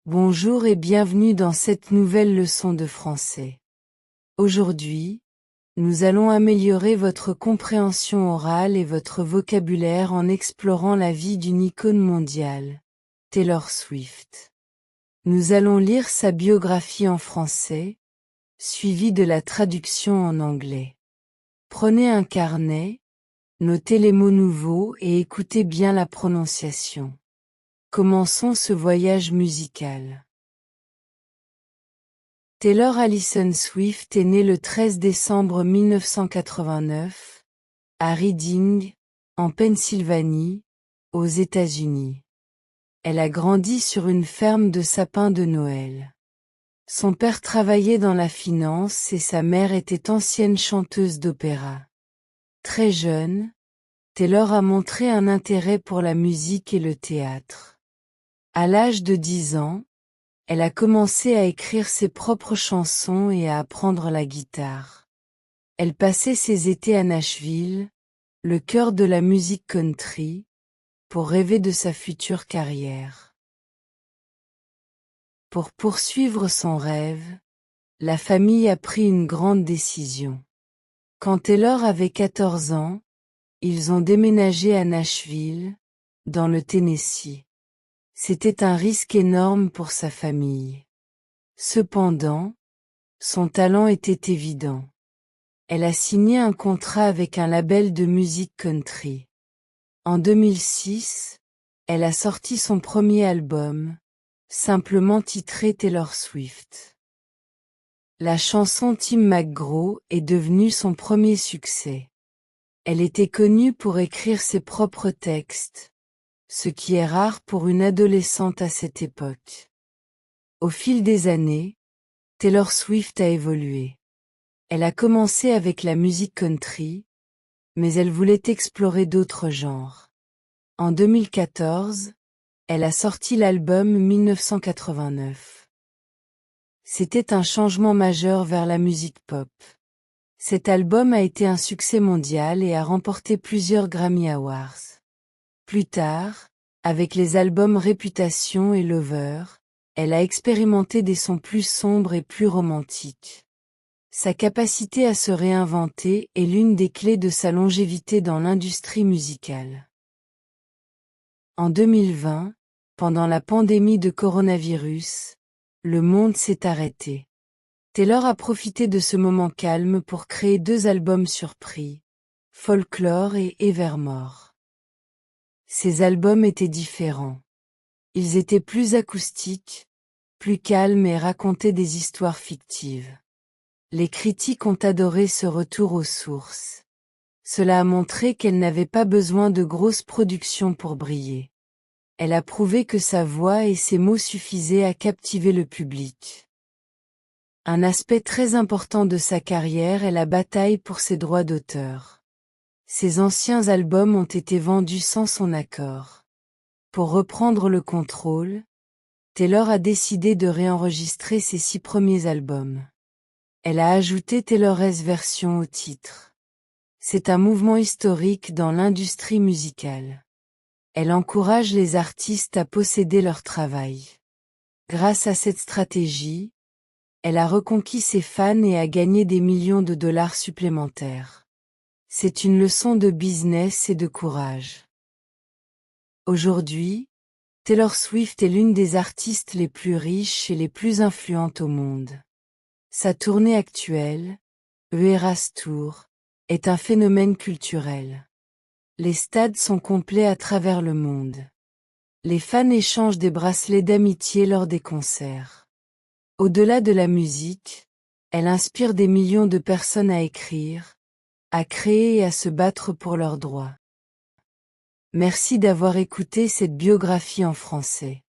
Bonjour et bienvenue dans cette nouvelle leçon de français. Aujourd'hui, nous allons améliorer votre compréhension orale et votre vocabulaire en explorant la vie d'une icône mondiale, Taylor Swift. Nous allons lire sa biographie en français, suivie de la traduction en anglais. Prenez un carnet, notez les mots nouveaux et écoutez bien la prononciation. Commençons ce voyage musical. Taylor Allison Swift est née le 13 décembre 1989, à Reading, en Pennsylvanie, aux États-Unis. Elle a grandi sur une ferme de sapins de Noël. Son père travaillait dans la finance et sa mère était ancienne chanteuse d'opéra. Très jeune, Taylor a montré un intérêt pour la musique et le théâtre. À l'âge de 10 ans, elle a commencé à écrire ses propres chansons et à apprendre la guitare. Elle passait ses étés à Nashville, le cœur de la musique country, pour rêver de sa future carrière. Pour poursuivre son rêve, la famille a pris une grande décision. Quand Taylor avait 14 ans, ils ont déménagé à Nashville, dans le Tennessee. C'était un risque énorme pour sa famille. Cependant, son talent était évident. Elle a signé un contrat avec un label de musique country. En 2006, elle a sorti son premier album, simplement titré Taylor Swift. La chanson Tim McGraw est devenue son premier succès. Elle était connue pour écrire ses propres textes, ce qui est rare pour une adolescente à cette époque. Au fil des années, Taylor Swift a évolué. Elle a commencé avec la musique country, mais elle voulait explorer d'autres genres. En 2014, elle a sorti l'album 1989. C'était un changement majeur vers la musique pop. Cet album a été un succès mondial et a remporté plusieurs Grammy Awards. Plus tard, avec les albums Réputation et Lover, elle a expérimenté des sons plus sombres et plus romantiques. Sa capacité à se réinventer est l'une des clés de sa longévité dans l'industrie musicale. En 2020, pendant la pandémie de coronavirus, le monde s'est arrêté. Taylor a profité de ce moment calme pour créer 2 albums surpris, Folklore et Evermore. Ces albums étaient différents. Ils étaient plus acoustiques, plus calmes et racontaient des histoires fictives. Les critiques ont adoré ce retour aux sources. Cela a montré qu'elle n'avait pas besoin de grosses productions pour briller. Elle a prouvé que sa voix et ses mots suffisaient à captiver le public. Un aspect très important de sa carrière est la bataille pour ses droits d'auteur. Ses anciens albums ont été vendus sans son accord. Pour reprendre le contrôle, Taylor a décidé de réenregistrer ses 6 premiers albums. Elle a ajouté Taylor's version au titre. C'est un mouvement historique dans l'industrie musicale. Elle encourage les artistes à posséder leur travail. Grâce à cette stratégie, elle a reconquis ses fans et a gagné des millions de dollars supplémentaires. C'est une leçon de business et de courage. Aujourd'hui, Taylor Swift est l'une des artistes les plus riches et les plus influentes au monde. Sa tournée actuelle, Eras Tour, est un phénomène culturel. Les stades sont complets à travers le monde. Les fans échangent des bracelets d'amitié lors des concerts. Au-delà de la musique, elle inspire des millions de personnes à écrire, à créer et à se battre pour leurs droits. Merci d'avoir écouté cette biographie en français.